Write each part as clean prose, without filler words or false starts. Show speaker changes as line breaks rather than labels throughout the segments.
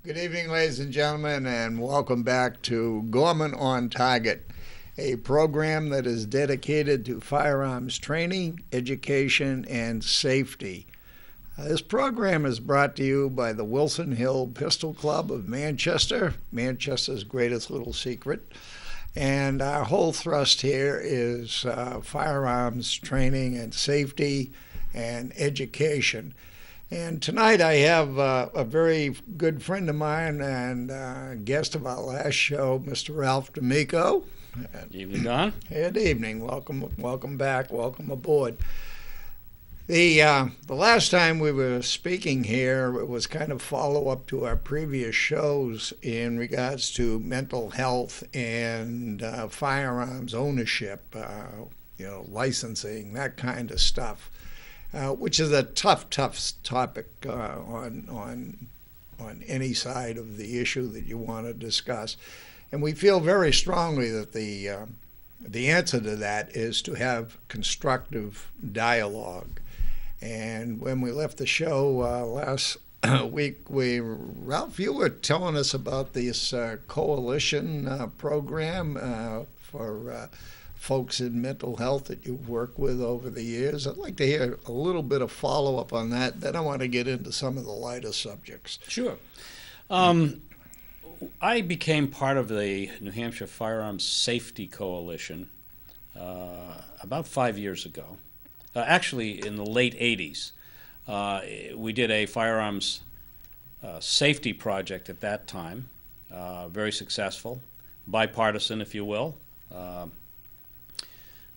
Good evening, ladies and gentlemen, and welcome back to Gorman onTarget, a program that is dedicated to firearms training, education, and safety. This program is brought to you by the Wilson Hill Pistol Club of Manchester, Manchester's greatest little secret. And our whole thrust here is firearms training and safety and education. And tonight I have a very good friend of mine and guest of our last show, Mr. Ralph Demicco.
Evening, Don.
Good evening. Welcome back. Welcome aboard. The last time we were speaking here, it was kind of follow-up to our previous shows in regards to mental health and firearms ownership, licensing, that kind of stuff. Which is a tough topic on any side of the issue that you want to discuss, and we feel very strongly that the answer to that is to have constructive dialogue. And when we left the show last week, Ralph, you were telling us about this coalition program for folks in mental health that you've worked with over the years. I'd like to hear a little bit of follow-up on that. Then I want to get into some of the lighter subjects.
Sure. I became part of the New Hampshire Firearms Safety Coalition about 5 years ago. Actually, in the late 80s. We did a firearms safety project at that time, very successful, bipartisan, if you will.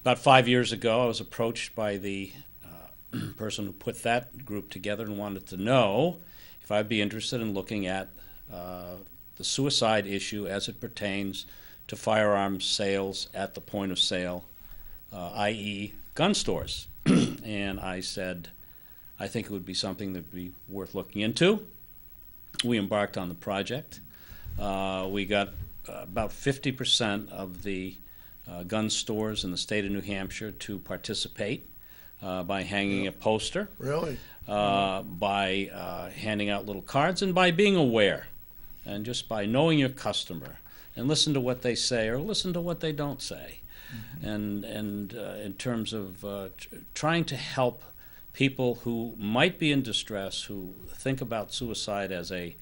About 5 years ago, I was approached by the person who put that group together and wanted to know if I'd be interested in looking at the suicide issue as it pertains to firearms sales at the point of sale, i.e. gun stores. And I said, I think it would be something that would be worth looking into. We embarked on the project. We got about 50% of the gun stores in the state of New Hampshire to participate by hanging a poster.
Really?
By handing out little cards and by being aware. And just by knowing your customer and listen to what they say or listen to what they don't say. Mm-hmm. And in terms of trying to help people who might be in distress, who think about suicide as a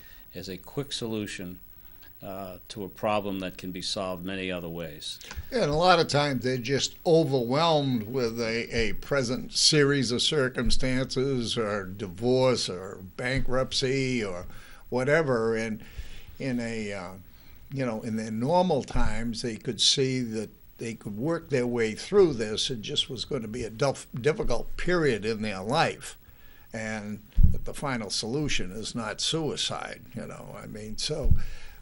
quick solution to a problem that can be solved many other ways.
Yeah, and a lot of times they're just overwhelmed with a present series of circumstances or divorce or bankruptcy or whatever. And in their normal times, they could see that they could work their way through this. It just was going to be a difficult period in their life. And that the final solution is not suicide,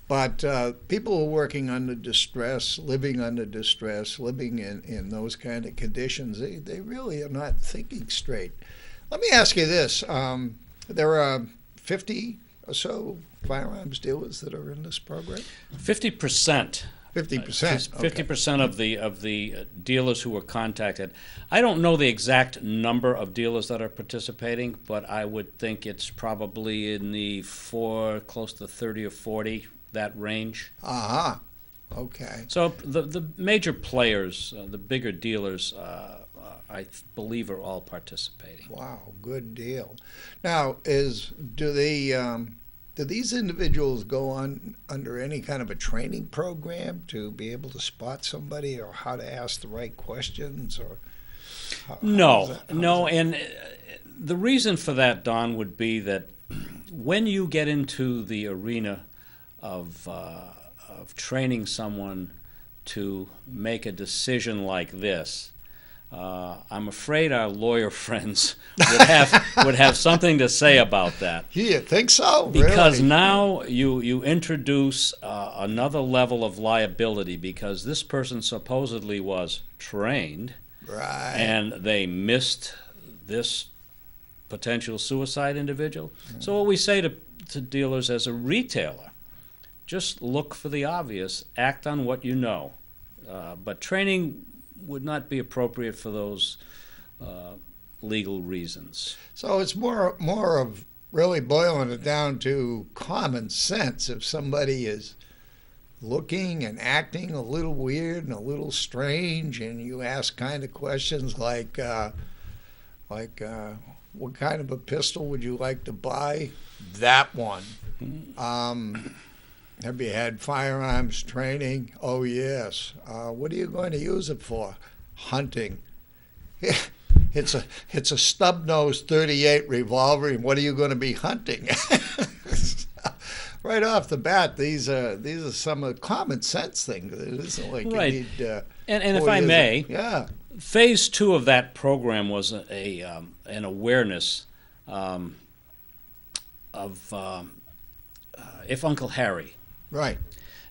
But people who are working under distress, living under distress, living in those kind of conditions, they really are not thinking straight. Let me ask you this. There are 50 or so firearms dealers that are in this program?
50%.
50%.
50% of the dealers who were contacted. I don't know the exact number of dealers that are participating, but I would think it's probably in the close to 30 or 40, that range.
Uh-huh. Okay.
So the major players, the bigger dealers, I believe are all participating.
Wow, good deal. Now, do these individuals go on under any kind of a training program to be able to spot somebody or how to ask the right questions? Or
No. And the reason for that, Don, would be that when you get into the arena of training someone to make a decision like this, I'm afraid our lawyer friends would have something to say about that.
You think so?
Because
really?
Now you introduce another level of liability because this person supposedly was trained,
right,
and they missed this potential suicide individual. Mm-hmm. So what we say to dealers as a retailer, just look for the obvious, act on what you know. But training would not be appropriate for those legal reasons.
So it's more of really boiling it down to common sense. If somebody is looking and acting a little weird and a little strange, and you ask kind of questions like what kind of a pistol would you like to buy? That one. Have you had firearms training? Oh, yes. What are you going to use it for? Hunting. It's a stub-nosed .38 revolver, and what are you going to be hunting? Right off the bat, these are some of the common sense things. It isn't like
Right.
you need.
And if I may,
yeah.
phase 2 of that program was an awareness of if Uncle Harry
Right.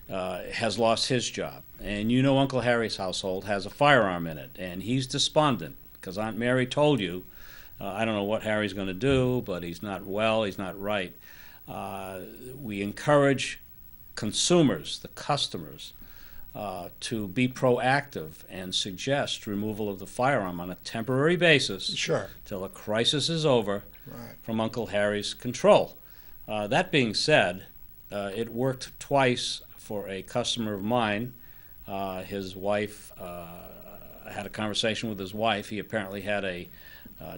has lost his job, and you know Uncle Harry's household has a firearm in it, and he's despondent because Aunt Mary told you, I don't know what Harry's going to do, but he's not well, he's not right. We encourage consumers, the customers, to be proactive and suggest removal of the firearm on a temporary basis
Sure.
till a crisis is over
Right.
from Uncle Harry's control. That being said, it worked twice for a customer of mine. His wife had a conversation with his wife. He apparently had a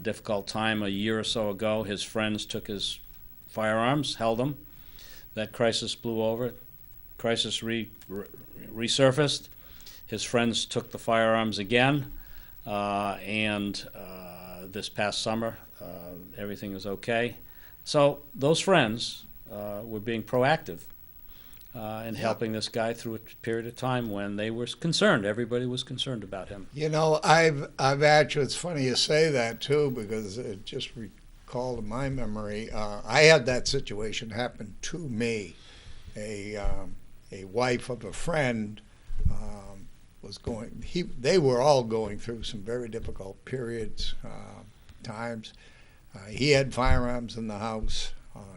difficult time a year or so ago. His friends took his firearms, held them. That crisis blew over. Crisis resurfaced. His friends took the firearms again, and this past summer, everything was okay. So those friends were being proactive in helping this guy through a period of time when they were concerned. Everybody was concerned about him.
You know, I've actually, it's funny you say that too, because it just recalled in my memory. I had that situation happen to me. A wife of a friend was going. They were all going through some very difficult periods, times. He had firearms in the house.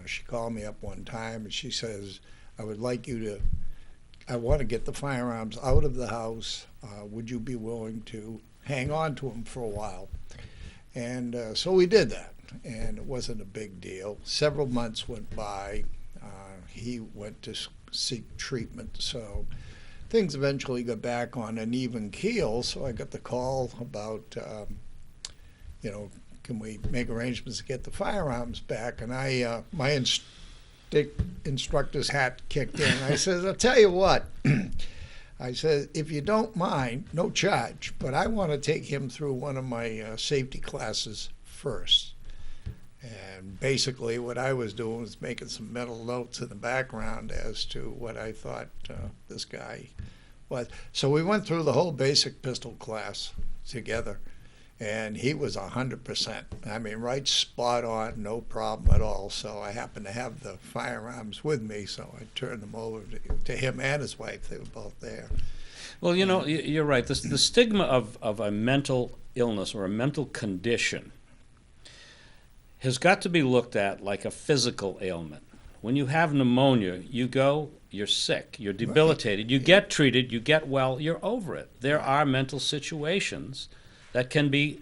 She called me up one time and she says, I want to get the firearms out of the house. Would you be willing to hang on to them for a while? And so we did that, and it wasn't a big deal. Several months went by. He went to seek treatment, so things eventually got back on an even keel. So I got the call about, can we make arrangements to get the firearms back? And my instructor's hat kicked in. I said, I'll tell you what. I said, if you don't mind, no charge, but I want to take him through one of my safety classes first. And basically what I was doing was making some mental notes in the background as to what I thought this guy was. So we went through the whole basic pistol class together. And he was 100%. I mean, right spot on, no problem at all. So I happened to have the firearms with me, so I turned them over to him and his wife. They were both there.
Well, you know, you're right. The stigma of a mental illness or a mental condition has got to be looked at like a physical ailment. When you have pneumonia, you're sick, you're debilitated, you get treated, you get well, you're over it. There are mental situations that can be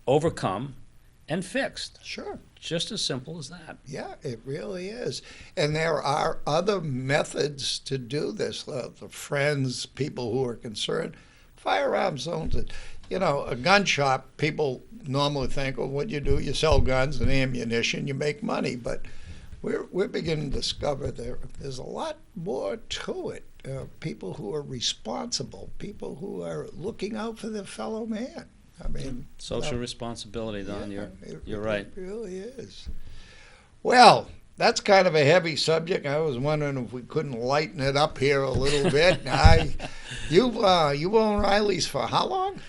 overcome and fixed.
Sure.
Just as simple as that.
Yeah, it really is. And there are other methods to do this. The friends, people who are concerned, firearms don't. A gun shop, people normally think, well, what you do, you sell guns and ammunition, you make money. But we're beginning to discover there's a lot more to it. People who are responsible, people who are looking out for their fellow man. I mean,
social responsibility, Don.
Yeah,
you're right.
It really is. Well, that's kind of a heavy subject. I was wondering if we couldn't lighten it up here a little bit. You've owned Riley's for how long?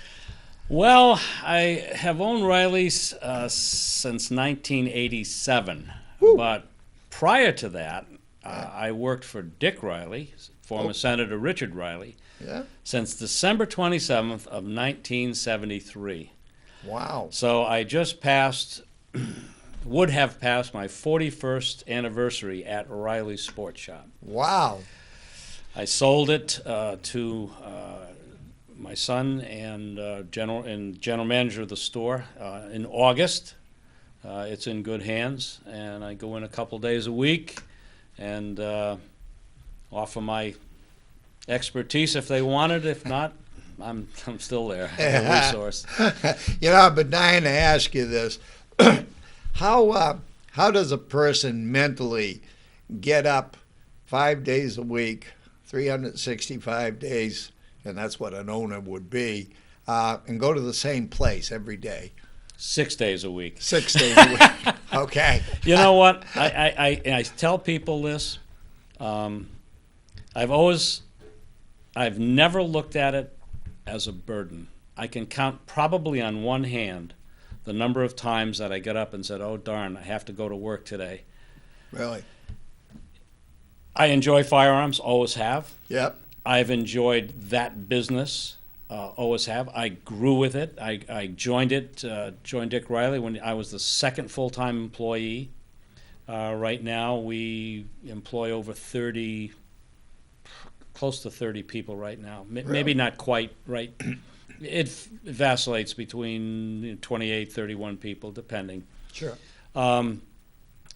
Well, I have owned Riley's since 1987, but prior to that, I worked for Dick Riley, former Senator Richard Riley, since December 27th of 1973.
Wow.
So I just would have passed my 41st anniversary at Riley's Sports Shop.
Wow.
I sold it to my son and general manager of the store in August it's in good hands, and I go in a couple days a week and offer my expertise if they want it. If not, I'm still there, a resource.
You know, I've been dying to ask you this. How does a person mentally get up 5 days a week, 365 days, and that's what an owner would be, and go to the same place every day?
6 days a week.
6 days a week. Okay.
You know what? I tell people this. I've never looked at it as a burden. I can count probably on one hand the number of times that I get up and said, "Oh darn, I have to go to work today."
Really?
I enjoy firearms, always have.
Yep.
I've enjoyed that business, always have. I grew with it. I joined Dick Riley when I was the second full-time employee. Right now we employ over 30, close to 30 people right now. Maybe not quite right. It vacillates between 28, 31 people, depending.
Sure.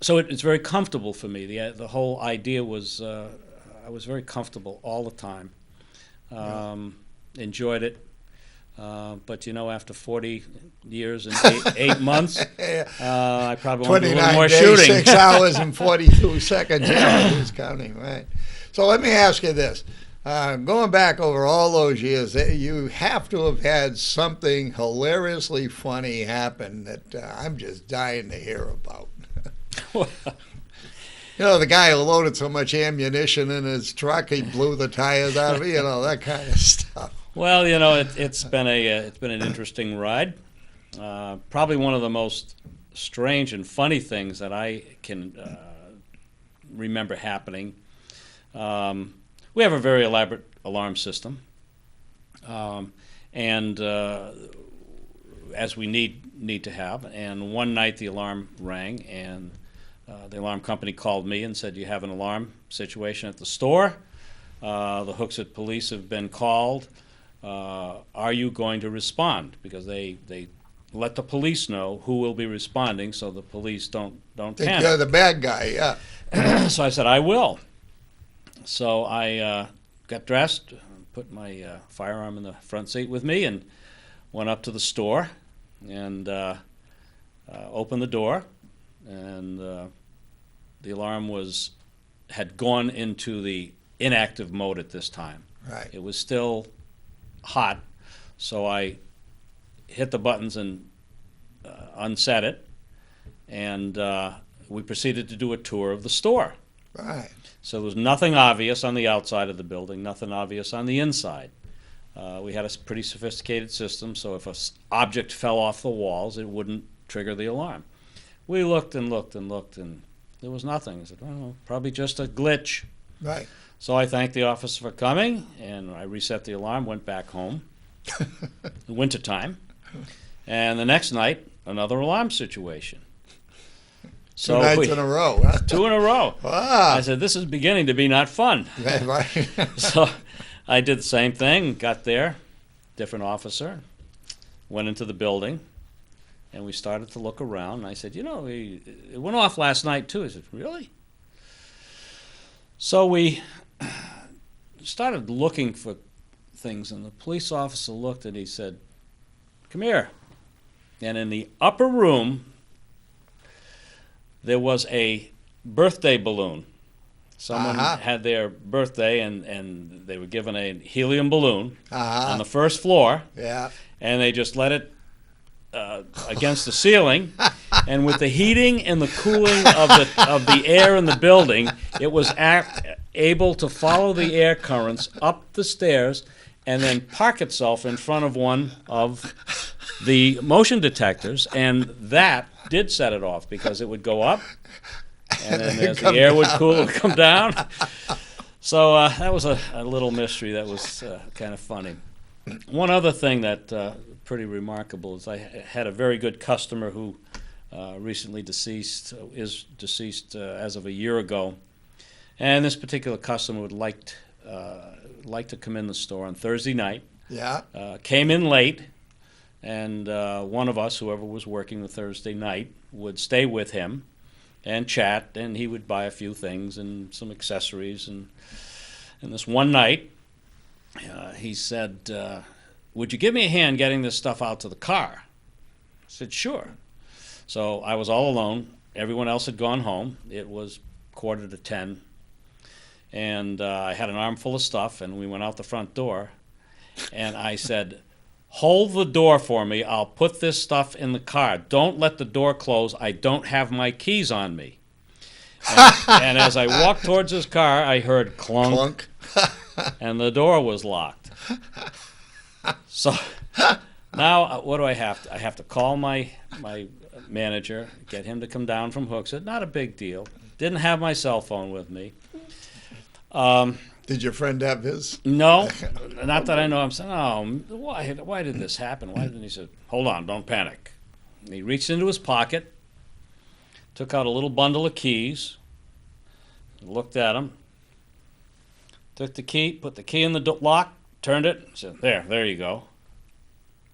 So it's very comfortable for me. The whole idea was I was very comfortable all the time. Enjoyed it. But, you know, after 40 years and 8 months, I probably want to do a little more
29 days,
shooting.
6 hours and 42 seconds. Yeah, who's counting, right? So let me ask you this. Going back over all those years, you have to have had something hilariously funny happen that I'm just dying to hear about. You know, the guy who loaded so much ammunition in his truck, he blew the tires out of it, you know, that kind of stuff.
Well, you know, it's been an interesting ride. Probably one of the most strange and funny things that I can remember happening. We have a very elaborate alarm system, and as we need to have. And one night the alarm rang, and the alarm company called me and said, "You have an alarm situation at the store. The Hooksett police have been called. Are you going to respond?" Because they let the police know who will be responding, so the police don't
Think
panic.
you're the bad guy, yeah.
So I said, "I will." So I got dressed, put my firearm in the front seat with me, and went up to the store and opened the door, and the alarm had gone into the inactive mode at this time.
Right.
It was still hot, so I hit the buttons and unset it, and we proceeded to do a tour of the store.
Right.
So there was nothing obvious on the outside of the building, nothing obvious on the inside. We had a pretty sophisticated system, so if an object fell off the walls, it wouldn't trigger the alarm. We looked and looked and looked, and there was nothing. I said, "Well, probably just a glitch."
Right.
So I thanked the officer for coming, and I reset the alarm, went back home. Wintertime. And the next night, another alarm situation.
Two nights in a row. Huh?
2 in a row.
Wow.
I said, "This is beginning to be not fun."
Right.
So I did the same thing, got there, different officer, went into the building, and we started to look around. And I said, "You know, it went off last night too." He said, "Really?" So we started looking for things, and the police officer looked and he said, "Come here." And in the upper room, there was a birthday balloon. Someone had their birthday, and they were given a helium balloon on the first floor,
Yeah.
and they just let it against the ceiling. And with the heating and the cooling of the air in the building, it was able to follow the air currents up the stairs and then park itself in front of one of the motion detectors, and that did set it off because it would go up, and then as the air would cool, it would come down. So that was a little mystery that was kind of funny. One other thing that pretty remarkable is I had a very good customer who recently is deceased as of a year ago, and this particular customer would like to come in the store on Thursday night.
Yeah.
Came in late, and one of us, whoever was working the Thursday night, would stay with him and chat, and he would buy a few things and some accessories. And this one night, he said, would you give me a hand getting this stuff out to the car? I said, sure. So I was all alone. Everyone else had gone home. It was 9:45, and I had an armful of stuff, and we went out the front door, and I said, hold the door for me. I'll put this stuff in the car. Don't let the door close. I don't have my keys on me. And as I walked towards his car, I heard clunk, and the door was locked. So now what do I have to? I have to call my manager, get him to come down from Hooksett. Not a big deal. Didn't have my cell phone with me.
Did your friend have his?
No, not that I know. I'm saying, oh, why did this happen? Why didn't he say, hold on, don't panic. And he reached into his pocket, took out a little bundle of keys, looked at them, took the key, put the key in the lock, turned it, said, there you go.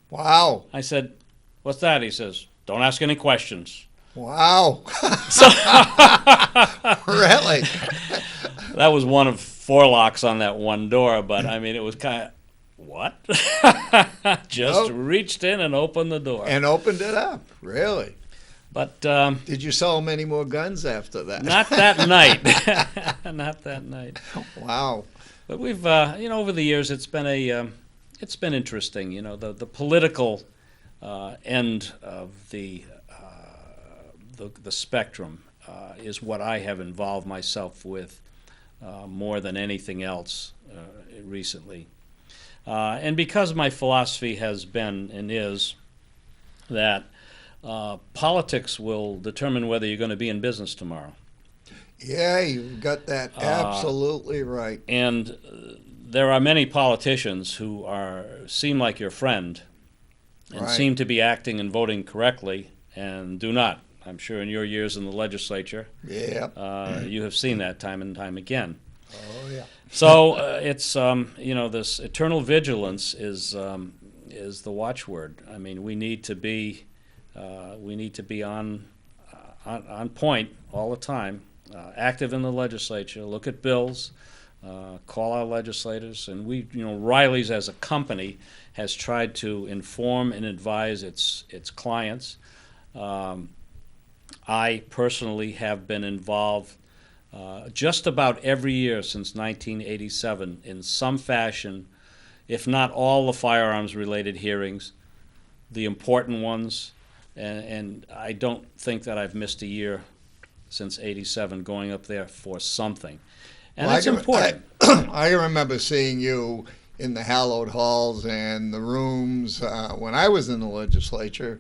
Wow.
I said, what's that? He says, don't ask any questions.
Wow.
So,
really?
that was one of 4 locks on that one door, but I mean, it was kind of, what? Just reached in and opened the door.
And opened it up, really?
But
did you sell many more guns after that?
Not that night. Not that night.
Wow.
But we've, over the years, it's been interesting. The political end of the spectrum is what I have involved myself with more than anything else recently. And because my philosophy has been and is that politics will determine whether you're going to be in business tomorrow.
Yeah, you've got that absolutely right.
And there are many politicians who seem like your friend and seem to be acting and voting correctly and do not. I'm sure in your years in the legislature, you have seen that time and time again.
Oh, yeah.
So it's this eternal vigilance is the watchword. I mean, we need to be on point all the time, active in the legislature. Look at bills, call our legislators, and Riley's as a company has tried to inform and advise its clients. I personally have been involved just about every year since 1987 in some fashion, if not all the firearms-related hearings, the important ones, and I don't think that I've missed a year since '87 going up there for something. And that's important.
I remember seeing you in the hallowed halls and the rooms when I was in the legislature.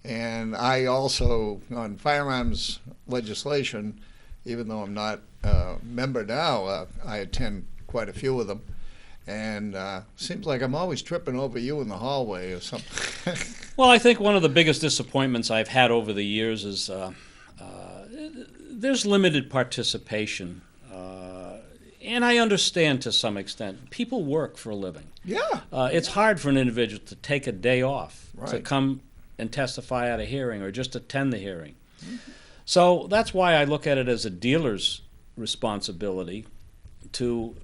And I also, on firearms legislation, even though I'm not a member now, I attend quite a few of them. And seems like I'm always tripping over you in the hallway or something.
Well, I think one of the biggest disappointments I've had over the years is there's limited participation. And I understand to some extent. People work for a living.
Yeah.
It's hard for an individual to take a day off to
Right.
come and testify at a hearing or just attend the hearing. Mm-hmm. So that's why I look at it as a dealer's responsibility to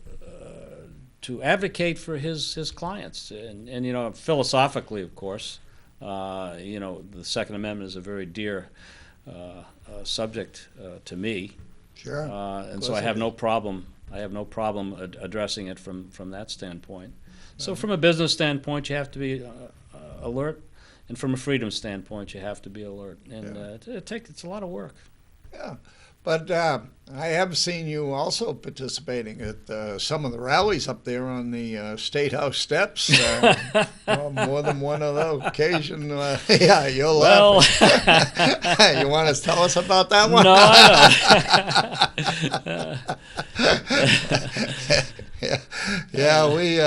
advocate for his clients. And philosophically, of course, the Second Amendment is a very dear subject to me.
Sure.
And so I have no problem. Addressing it from that standpoint. So from a business standpoint, you have to be alert. And from a freedom standpoint, you have to be alert, and it's a lot of work.
Yeah, but I have seen you also participating at some of the rallies up there on the State House steps. On more than one other occasion. Yeah, you're laughing. You want to tell us about that one?
No, I don't.
Yeah, we.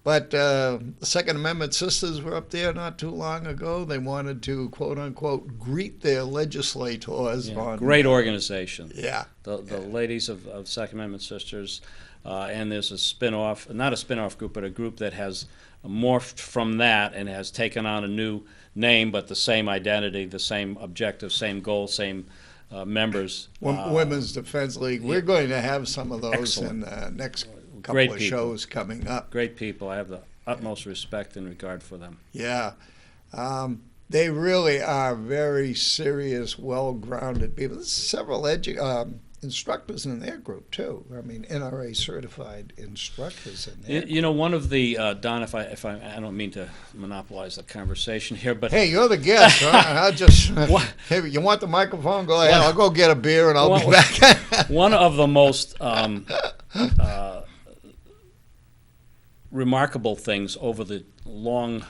But the Second Amendment sisters were up there not too long ago. They wanted to, quote unquote, greet their legislators.
Yeah,
On
great organization.
Yeah.
The ladies of Second Amendment Sisters, and there's a spin-off, not a spin-off group, but a group that has morphed from that and has taken on a new name, but the same identity, the same objective, same goal, same members.
Women's Defense League. We're going to have some of those
Excellent.
in the next couple
Great
of
people.
shows coming up.
Great people. I have the utmost respect and regard for them.
Yeah. They really are very serious, well-grounded people. There's several instructors in their group, too. I mean, NRA certified instructors in there.
You know, one of the, Don, if I don't mean to monopolize the conversation here, but
Hey, you're the guest. Huh? I'll just, hey, you want the microphone? Go ahead. I'll go get a beer and I'll be back.
one of the most remarkable things over the long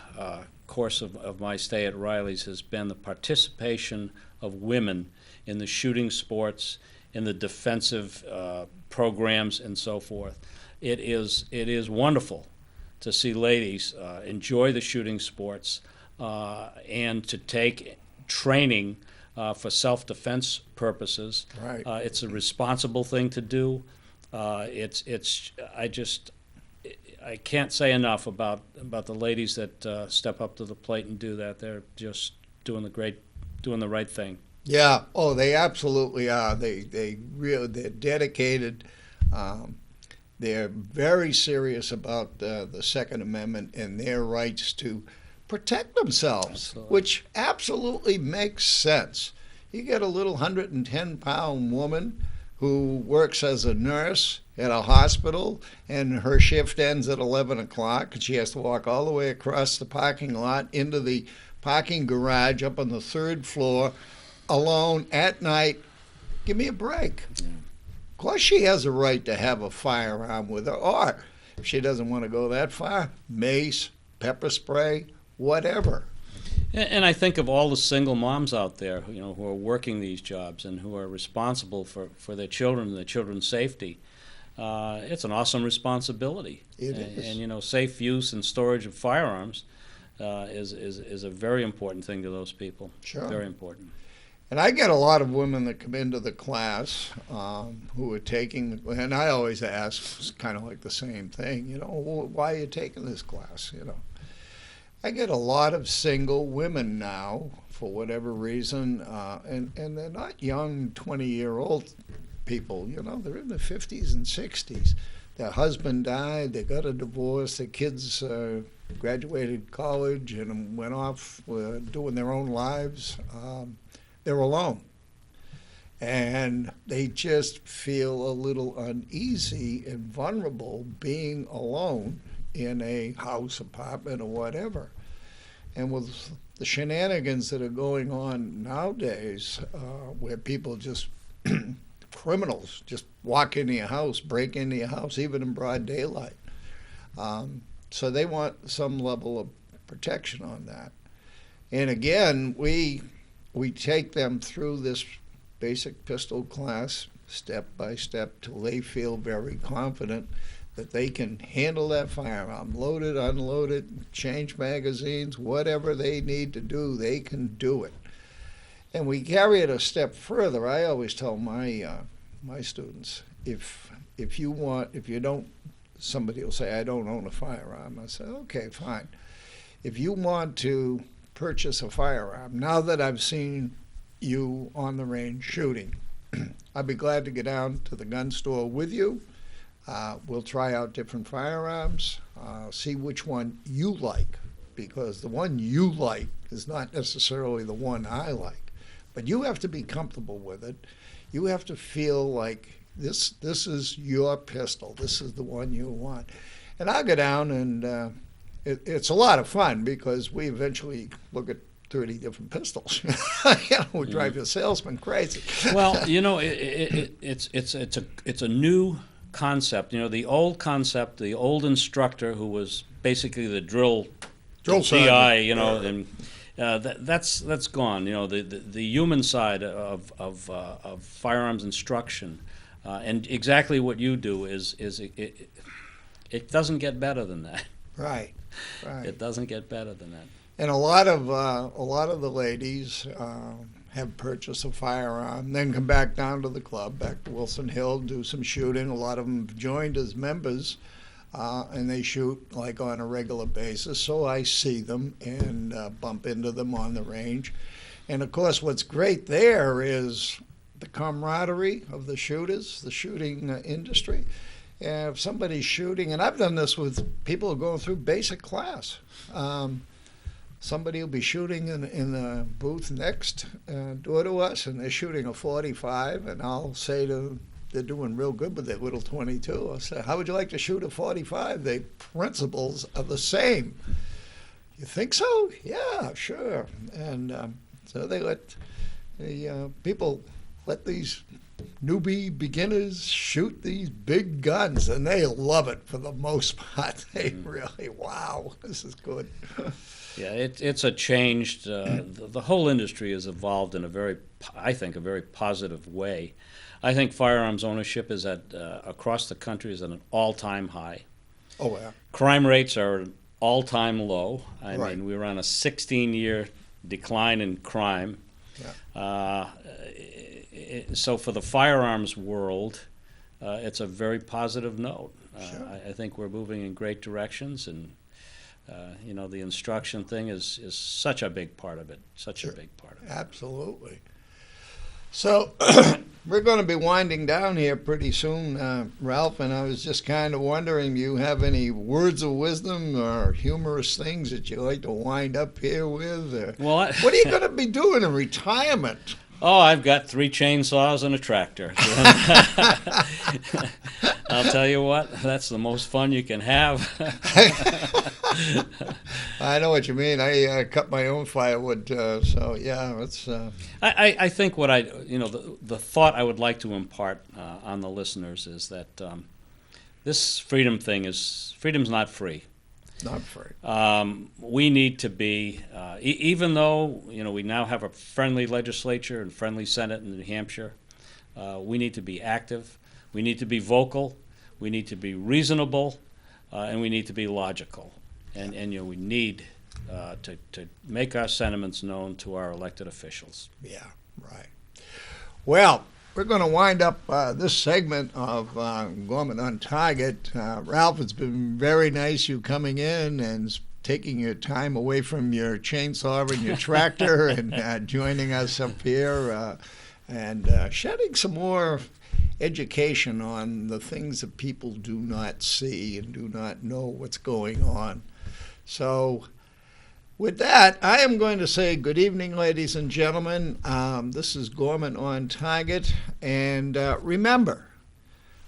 course of my stay at Riley's has been the participation of women in the shooting sports, in the defensive programs, and so forth. It is wonderful to see ladies enjoy the shooting sports and to take training for self-defense purposes.
Right.
It's a responsible thing to do. I can't say enough about the ladies that step up to the plate and do that. They're just doing the right thing.
Yeah. Oh, they absolutely are. They're dedicated. They're very serious about the Second Amendment and their rights to protect themselves,
Absolutely.
which absolutely makes sense. You get a little 110-pound woman who works as a nurse at a hospital, and her shift ends at 11 o'clock, and she has to walk all the way across the parking lot into the parking garage up on the third floor alone at night. Give me a break.
Yeah.
Of course she has a right to have a firearm with her, or if she doesn't want to go that far, mace, pepper spray, whatever.
And I think of all the single moms out there, who are working these jobs and who are responsible for their children and their children's safety. It's an awesome responsibility.
It is.
And safe use and storage of firearms is a very important thing to those people.
Sure.
Very important.
And I get a lot of women that come into the class who are taking, and I always ask, it's kind of like the same thing, why are you taking this class, I get a lot of single women now, for whatever reason, and they're not young 20-year-old people, they're in their 50s and 60s. Their husband died, they got a divorce, their kids graduated college and went off doing their own lives. They're alone. And they just feel a little uneasy and vulnerable being alone in a house, apartment, or whatever. And with the shenanigans that are going on nowadays, where people just, criminals just walk into your house, break into your house, even in broad daylight. So they want some level of protection on that. And again, we take them through this basic pistol class step by step till they feel very confident that they can handle that firearm, load it, unload it, change magazines, whatever they need to do, they can do it. And we carry it a step further. I always tell my students, if you don't, somebody will say, I don't own a firearm. I say, okay, fine. If you want to purchase a firearm, now that I've seen you on the range shooting, I'd be glad to get down to the gun store with you. We'll try out different firearms, see which one you like, because the one you like is not necessarily the one I like. But you have to be comfortable with it. You have to feel like this is your pistol. This is the one you want. And I'll go down, and it's a lot of fun because we eventually look at 30 different pistols. We drive the salesman crazy.
Well, it's a new concept. The old concept, the old instructor who was basically the drill PI, and that's gone. The human side of firearms instruction, and exactly what you do is it doesn't get better than that.
Right. Right.
It doesn't get better than that.
And a lot of the ladies have purchased a firearm, then come back down to the club, back to Wilson Hill, do some shooting. A lot of them have joined as members, and they shoot like on a regular basis. So I see them and bump into them on the range. And of course, what's great there is the camaraderie of the shooters, the shooting industry. If somebody's shooting, and I've done this with people who are going through basic class. Somebody will be shooting in the booth next door to us, and they're shooting a 45, and I'll say to them, they're doing real good with their little 22. I'll say, how would you like to shoot a 45? The principles are the same. You think so? Yeah, sure. And so they let the people let these newbie beginners shoot these big guns, and they love it for the most part. They really, wow, this is good.
Yeah, it's a changed. The whole industry has evolved in I think, a very positive way. I think firearms ownership is across the country is at an all-time high.
Oh yeah.
Crime rates are at an all-time low. I
Right.
mean, we were on a 16-year decline in crime.
Yeah.
So for the firearms world, it's a very positive note.
Sure.
I think we're moving in great directions, and the instruction thing is such a big part of it. Such
Sure.
a big part of it.
Absolutely. So we're going to be winding down here pretty soon, Ralph, and I was just kind of wondering, do you have any words of wisdom or humorous things that you like to wind up here with?
Well,
what are you going to be doing in retirement?
Oh, I've got 3 chainsaws and a tractor. I'll tell you what, that's the most fun you can have.
I know what you mean. I cut my own firewood, so yeah, it's.
I think the thought I would like to impart on the listeners is that this freedom's not free.
Not free.
We need to be, even though we now have a friendly legislature and friendly Senate in New Hampshire, we need to be active. We need to be vocal. We need to be reasonable, and we need to be logical. And we need to make our sentiments known to our elected officials.
Yeah, right. Well, we're going to wind up this segment of Gorman on Target. Ralph, it's been very nice you coming in and taking your time away from your chainsaw and your tractor and joining us up here and shedding some more education on the things that people do not see and do not know what's going on. So with that, I am going to say good evening, ladies and gentlemen. This is Gorman on Target. And remember,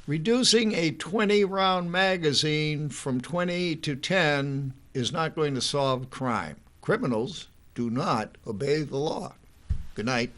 reducing a 20-round magazine from 20 to 10 is not going to solve crime. Criminals do not obey the law. Good night.